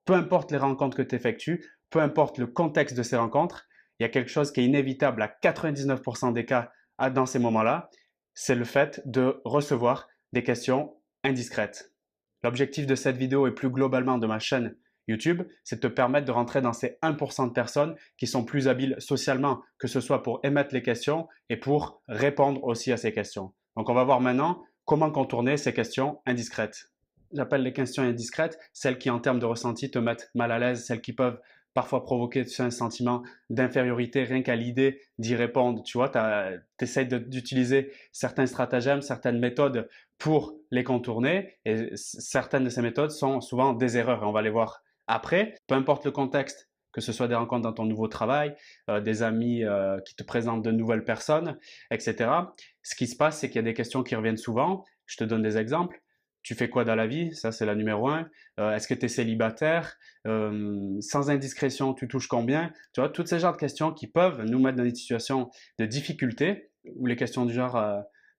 peu importe les rencontres que tu effectues, peu importe le contexte de ces rencontres, il y a quelque chose qui est inévitable à 99% des cas dans ces moments-là, c'est le fait de recevoir des questions indiscrètes. L'objectif de cette vidéo et plus globalement de ma chaîne YouTube, c'est de te permettre de rentrer dans ces 1% de personnes qui sont plus habiles socialement, que ce soit pour émettre les questions et pour répondre aussi à ces questions. Donc on va voir maintenant comment contourner ces questions indiscrètes. J'appelle les questions indiscrètes celles qui en termes de ressenti te mettent mal à l'aise, celles qui peuvent parfois provoquer un sentiment d'infériorité rien qu'à l'idée d'y répondre. Tu vois, tu essaies d'utiliser certains stratagèmes, certaines méthodes pour les contourner et certaines de ces méthodes sont souvent des erreurs et on va les voir après. Peu importe le contexte, que ce soit des rencontres dans ton nouveau travail, des amis qui te présentent de nouvelles personnes, etc. Ce qui se passe, c'est qu'il y a des questions qui reviennent souvent. Je te donne des exemples. Tu fais quoi dans la vie? Ça, c'est la numéro un. Est-ce que tu es célibataire? Sans indiscrétion, tu touches combien? Tu vois, toutes ces genres de questions qui peuvent nous mettre dans des situations de difficulté, ou les questions du genre,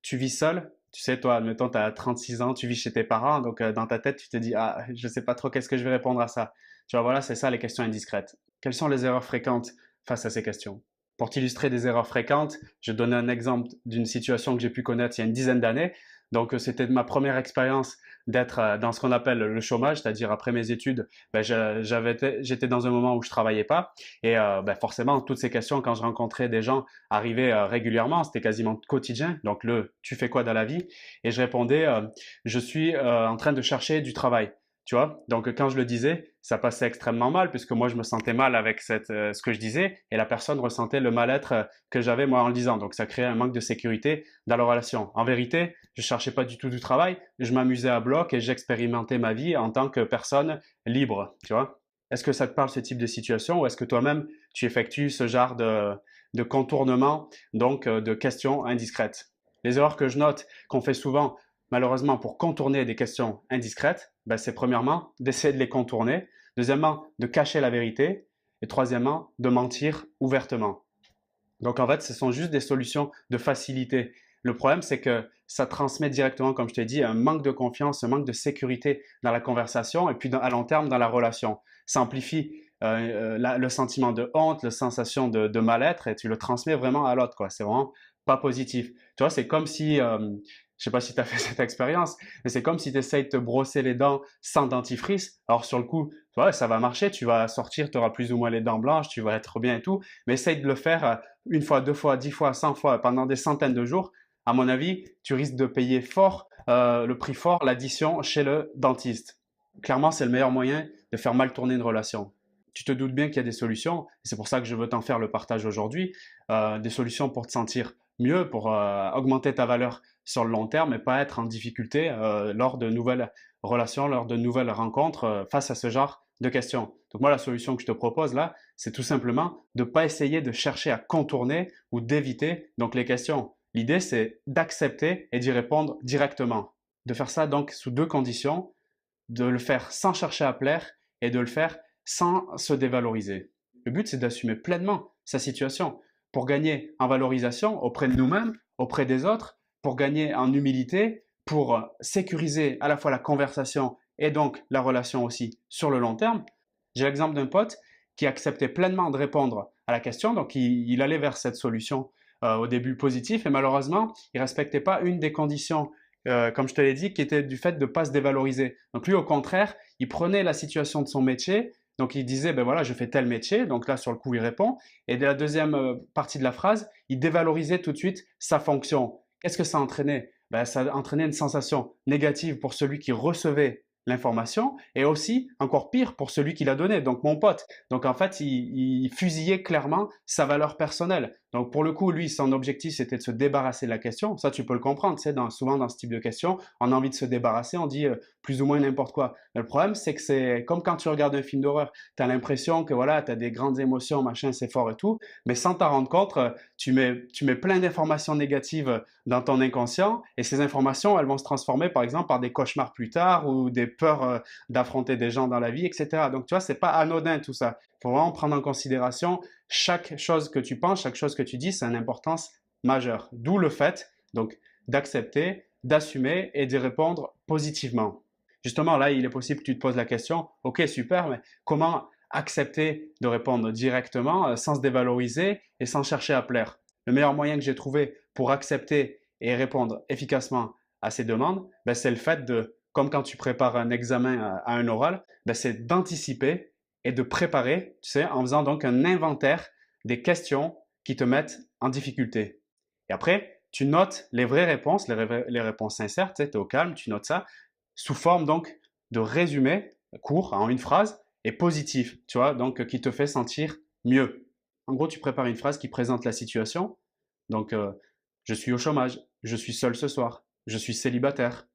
tu vis seul? Tu sais, toi, admettons, tu as 36 ans, tu vis chez tes parents, donc dans ta tête, tu te dis, ah, je sais pas trop qu'est-ce que je vais répondre à ça. Tu vois, voilà, c'est ça les questions indiscrètes. Quelles sont les erreurs fréquentes face à ces questions? Pour t'illustrer des erreurs fréquentes, je donne un exemple d'une situation que j'ai pu connaître il y a une dizaine d'années. Donc, c'était ma première expérience d'être dans ce qu'on appelle le chômage, c'est-à-dire après mes études, ben, j'étais dans un moment où je travaillais pas et ben, forcément toutes ces questions quand je rencontrais des gens arrivaient régulièrement, c'était quasiment quotidien. Donc le tu fais quoi dans la vie? Et je répondais je suis en train de chercher du travail. Tu vois, donc quand je le disais, ça passait extrêmement mal puisque moi je me sentais mal avec ce que je disais et la personne ressentait le mal-être que j'avais moi en le disant. Donc ça créait un manque de sécurité dans la relation. En vérité, je cherchais pas du tout du travail, je m'amusais à bloc et j'expérimentais ma vie en tant que personne libre, tu vois. Est-ce que ça te parle ce type de situation ou est-ce que toi-même tu effectues ce genre de contournement, donc de questions indiscrètes? Les erreurs que je note qu'on fait souvent, malheureusement, pour contourner des questions indiscrètes, ben, c'est premièrement d'essayer de les contourner, deuxièmement de cacher la vérité et troisièmement de mentir ouvertement. Donc en fait, ce sont juste des solutions de facilité. Le problème, c'est que ça transmet directement, comme je t'ai dit, un manque de confiance, un manque de sécurité dans la conversation et puis à long terme dans la relation. Ça amplifie le sentiment de honte, la sensation de mal-être et tu le transmets vraiment à l'autre, quoi. C'est vraiment pas positif. Tu vois, c'est comme si, je sais pas si tu as fait cette expérience, mais c'est comme si tu essayes de te brosser les dents sans dentifrice. Alors sur le coup, tu vois, ça va marcher, tu vas sortir, tu auras plus ou moins les dents blanches, tu vas être bien et tout, mais essaye de le faire une fois, deux fois, 10 fois, 100 fois pendant des centaines de jours. À mon avis, tu risques de payer fort, le prix fort, l'addition chez le dentiste. Clairement, c'est le meilleur moyen de faire mal tourner une relation. Tu te doutes bien qu'il y a des solutions, et c'est pour ça que je veux t'en faire le partage aujourd'hui, des solutions pour te sentir mieux, pour augmenter ta valeur sur le long terme et pas être en difficulté lors de nouvelles relations, lors de nouvelles rencontres face à ce genre de questions. Donc moi, la solution que je te propose là, c'est tout simplement de ne pas essayer de chercher à contourner ou d'éviter donc les questions. L'idée, c'est d'accepter et d'y répondre directement. De faire ça donc sous deux conditions, de le faire sans chercher à plaire et de le faire sans se dévaloriser. Le but, c'est d'assumer pleinement sa situation pour gagner en valorisation auprès de nous-mêmes, auprès des autres, pour gagner en humilité, pour sécuriser à la fois la conversation et donc la relation aussi sur le long terme. J'ai l'exemple d'un pote qui acceptait pleinement de répondre à la question, donc il allait vers cette solution au début positif et malheureusement, il respectait pas une des conditions comme je te l'ai dit, qui était du fait de ne pas se dévaloriser. Donc lui, au contraire, il prenait la situation de son métier, donc il disait, ben voilà, je fais tel métier, donc là, sur le coup, il répond, et de la deuxième partie de la phrase, il dévalorisait tout de suite sa fonction. Qu'est-ce que ça entraînait? Ben, ça entraînait une sensation négative pour celui qui recevait l'information et aussi encore pire pour celui qui l'a donné, donc mon pote. Donc en fait, il fusillait clairement sa valeur personnelle. Donc pour le coup, lui, son objectif, c'était de se débarrasser de la question. Ça, tu peux le comprendre, tu sais, souvent dans ce type de questions, on a envie de se débarrasser, on dit plus ou moins n'importe quoi. Mais le problème, c'est que c'est comme quand tu regardes un film d'horreur, tu as l'impression que voilà, tu as des grandes émotions, machin, c'est fort et tout, mais sans t'en rendre compte, tu mets plein d'informations négatives dans ton inconscient et ces informations, elles vont se transformer par exemple par des cauchemars plus tard ou des peurs d'affronter des gens dans la vie, etc. Donc tu vois, c'est pas anodin tout ça. Il faut vraiment prendre en considération chaque chose que tu penses, chaque chose que tu dis, c'est une importance majeure. D'où le fait donc d'accepter, d'assumer et d'y répondre positivement. Justement, là, il est possible que tu te poses la question, ok, super, mais comment accepter de répondre directement sans se dévaloriser et sans chercher à plaire? Le meilleur moyen que j'ai trouvé pour accepter et répondre efficacement à ces demandes, ben, c'est le fait de, comme quand tu prépares un examen à un oral, ben, c'est d'anticiper et de préparer, tu sais, en faisant donc un inventaire des questions qui te mettent en difficulté. Et après, tu notes les vraies réponses, les réponses sincères, tu sais, es au calme, tu notes ça, sous forme donc de résumé court en une phrase et positif, tu vois, donc qui te fait sentir mieux. En gros, tu prépares une phrase qui présente la situation. Donc, je suis au chômage, je suis seul ce soir, je suis célibataire.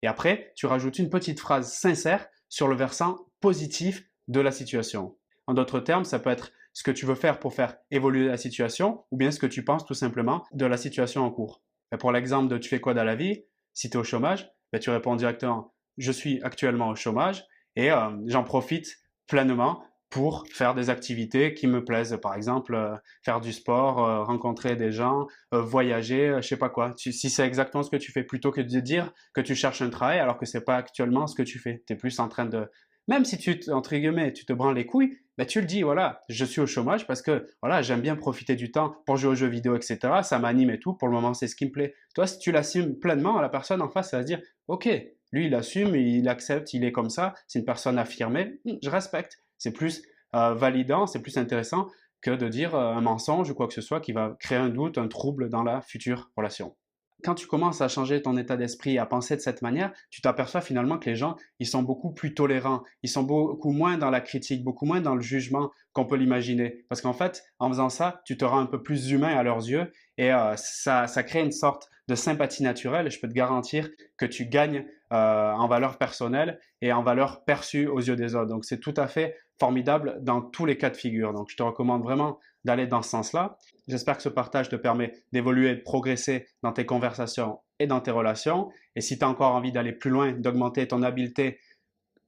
Et après, tu rajoutes une petite phrase sincère sur le versant positif de la situation. En d'autres termes, ça peut être ce que tu veux faire pour faire évoluer la situation ou bien ce que tu penses tout simplement de la situation en cours. Et pour l'exemple de tu fais quoi dans la vie, si tu es au chômage, ben, tu réponds directement je suis actuellement au chômage et j'en profite pleinement pour faire des activités qui me plaisent. Par exemple, faire du sport, rencontrer des gens, voyager, je sais pas quoi. Si c'est exactement ce que tu fais, plutôt que de dire que tu cherches un travail alors que c'est pas actuellement ce que tu fais. Tu es plus en train de... Même si entre guillemets, tu te branles les couilles, ben tu le dis, voilà, je suis au chômage parce que voilà, j'aime bien profiter du temps pour jouer aux jeux vidéo, etc. Ça m'anime et tout. Pour le moment, c'est ce qui me plaît. Toi, si tu l'assumes pleinement, la personne en face, elle va se dire, ok, lui, il assume, il accepte, il est comme ça, c'est une personne affirmée, je respecte. C'est plus validant, c'est plus intéressant que de dire un mensonge ou quoi que ce soit qui va créer un doute, un trouble dans la future relation. Quand tu commences à changer ton état d'esprit, à penser de cette manière, tu t'aperçois finalement que les gens, ils sont beaucoup plus tolérants, ils sont beaucoup moins dans la critique, beaucoup moins dans le jugement qu'on peut l'imaginer. Parce qu'en fait, en faisant ça, tu te rends un peu plus humain à leurs yeux et ça crée une sorte de sympathie naturelle. Et je peux te garantir que tu gagnes en valeur personnelle et en valeur perçue aux yeux des autres. Donc, c'est tout à fait formidable dans tous les cas de figure. Donc, je te recommande vraiment d'aller dans ce sens-là. J'espère que ce partage te permet d'évoluer et de progresser dans tes conversations et dans tes relations. Et si tu as encore envie d'aller plus loin, d'augmenter ton habileté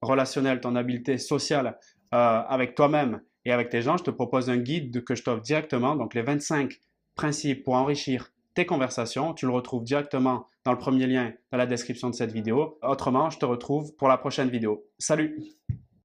relationnelle, ton habileté sociale avec toi-même et avec tes gens, je te propose un guide que je t'offre directement. Donc, les 25 principes pour enrichir tes conversations. Tu le retrouves directement dans le premier lien dans la description de cette vidéo. Autrement, je te retrouve pour la prochaine vidéo. Salut!